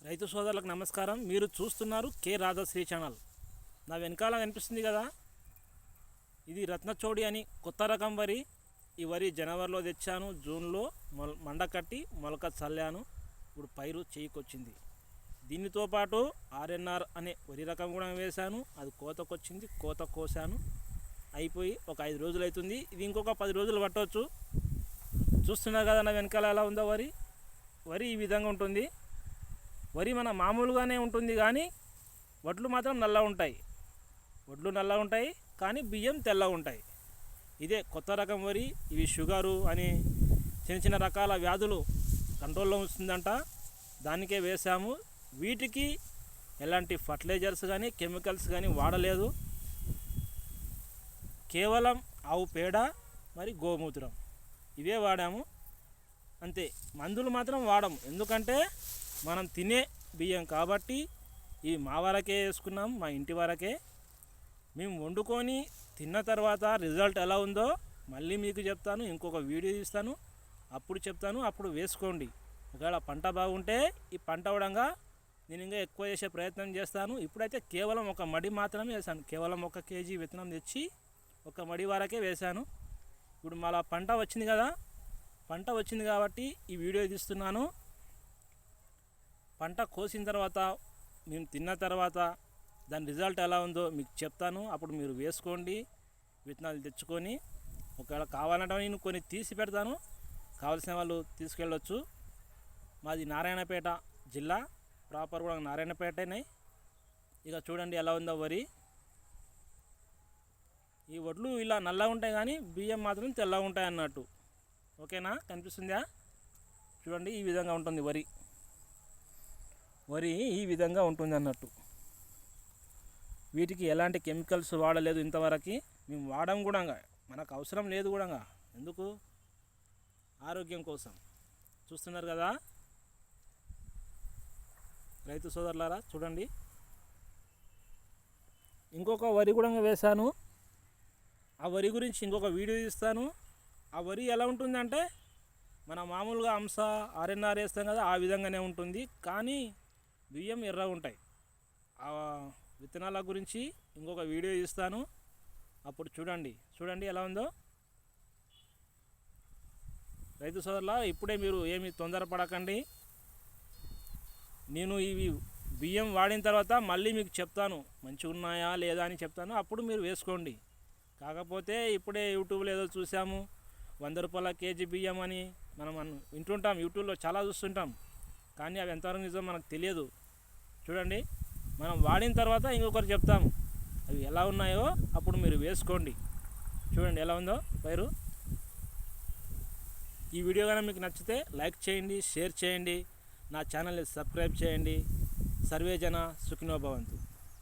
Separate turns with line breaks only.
రైతు సోదరులకు నమస్కారం. మీరు చూస్తున్నారు కే రాధాశ్రీ ఛానల్. నా వెనకాల కనిపిస్తుంది కదా, ఇది రత్నచోడి అని కొత్త రకం వరి. ఈ వరి జనవరిలో తెచ్చాను, జూన్లో మండ కట్టి మొలక చల్లాను. ఇప్పుడు పైరు చేయికొచ్చింది. దీనితో పాటు ఆర్ఎన్ఆర్ అనే వరి రకం కూడా వేశాను. అది కోతకొచ్చింది, కోత కోసాను, అయిపోయి ఒక 5 రోజులు అవుతుంది. ఇది ఇంకొక 10 రోజులు పట్టవచ్చు. చూస్తున్నారు కదా నా వెనకాల ఎలా ఉందో వరి. వరి ఈ విధంగా ఉంటుంది. వరి మన మామూలుగానే ఉంటుంది, కానీ వడ్లు మాత్రం నల్ల ఉంటాయి. వడ్లు నల్ల ఉంటాయి, కానీ బియ్యం తెల్లగా ఉంటాయి. ఇదే కొత్త రకం వరి. ఇవి షుగరు అని చిన్న చిన్న రకాల వ్యాధులు కంట్రోల్లో ఉంటుందంట, దానికే వేసాము. వీటికి ఎలాంటి ఫర్టిలైజర్స్ కానీ కెమికల్స్ కానీ వాడలేదు. కేవలం ఆవు పేడ మరి గోమూత్రం ఇవే వాడాము అంతే. మందులు మాత్రం వాడము, ఎందుకంటే మనం తినే బియ్యం కాబట్టి. ఇవి మా వరకే వేసుకున్నాం, మా ఇంటి వరకే. మేము వండుకొని తిన్న తర్వాత రిజల్ట్ ఎలా ఉందో మళ్ళీ మీకు చెప్తాను. ఇంకొక వీడియో తీస్తాను, అప్పుడు చెప్తాను. అప్పుడు వేసుకోండి. ఒకవేళ పంట బాగుంటే ఈ పంట అవడంగా నేను ఇంకా ఎక్కువ చేసే ప్రయత్నం చేస్తాను. ఇప్పుడైతే కేవలం ఒక మడి మాత్రమే వేసాను. కేవలం 1 కేజీ విత్తనం తెచ్చి 1 మడి వరకే వేశాను. ఇప్పుడు మళ్ళీ పంట వచ్చింది కదా, పంట వచ్చింది కాబట్టి ఈ వీడియో తీస్తున్నాను. పంట కోసిన తర్వాత మేము తిన్న తర్వాత దాని రిజల్ట్ ఎలా ఉందో మీకు చెప్తాను. అప్పుడు మీరు వేసుకోండి, విత్తనాలు తెచ్చుకొని. ఒకవేళ కావాలంటే నేను కొన్ని తీసి పెడతాను, కావాల్సిన వాళ్ళు తీసుకెళ్ళొచ్చు. మాది నారాయణపేట జిల్లా, ప్రాపర్ కూడా నారాయణపేటనే. ఇక చూడండి ఎలా ఉందో వరి. ఈ వడ్లు ఇలా నల్లగా ఉంటాయి, కానీ బియ్యం మాత్రం తెల్లగా ఉంటాయి అన్నట్టు. ఓకేనా, కనిపిస్తుందా? చూడండి, ఈ విధంగా ఉంటుంది వరి. వరి ఈ విధంగా ఉంటుంది అన్నట్టు. వీటికి ఎలాంటి కెమికల్స్ వాడలేదు ఇంతవరకు. మేము వాడడం కూడా, మనకు అవసరం లేదు కూడా. ఎందుకు? ఆరోగ్యం కోసం. చూస్తున్నారు కదా రైతు సోదరులారా, చూడండి. ఇంకొక వరి కూడా వేశాను. ఆ వరి గురించి ఇంకొక వీడియో తీస్తాను. ఆ వరి ఎలా ఉంటుందంటే మన మామూలుగా అంశ ఆర్ఎన్ఆర్ వేస్తాం కదా, ఆ విధంగానే ఉంటుంది, కానీ బియ్యం ఎర్రగా ఉంటాయి. ఆ విత్తనాల గురించి ఇంకొక వీడియో ఇస్తాను, అప్పుడు చూడండి ఎలా ఉందో. రైతు సోదరులా, ఇప్పుడే మీరు ఏమి తొందరపడకండి. నేను ఇవి బియ్యం వాడిన తర్వాత మళ్ళీ మీకు చెప్తాను, మంచిగా ఉన్నాయా లేదా అని చెప్తాను. అప్పుడు మీరు వేసుకోండి. కాకపోతే ఇప్పుడే యూట్యూబ్లో ఏదో చూసాము, 100 రూపాయల కేజీ బియ్యం అని మనం వింటుంటాం, యూట్యూబ్లో చాలా చూస్తుంటాం, కానీ అవి ఎంతవరకు నిజం మనకు తెలియదు. చూడండి, మనం వాడిన తర్వాత ఇంకొకరు చెప్తాము అవి ఎలా ఉన్నాయో, అప్పుడు మీరు వేసుకోండి. చూడండి ఎలా ఉందో పైరు. ఈ వీడియో కానీ మీకు నచ్చితే లైక్ చేయండి, షేర్ చేయండి, నా ఛానల్ని సబ్స్క్రైబ్ చేయండి. సర్వే జన సుఖినో భవంతు.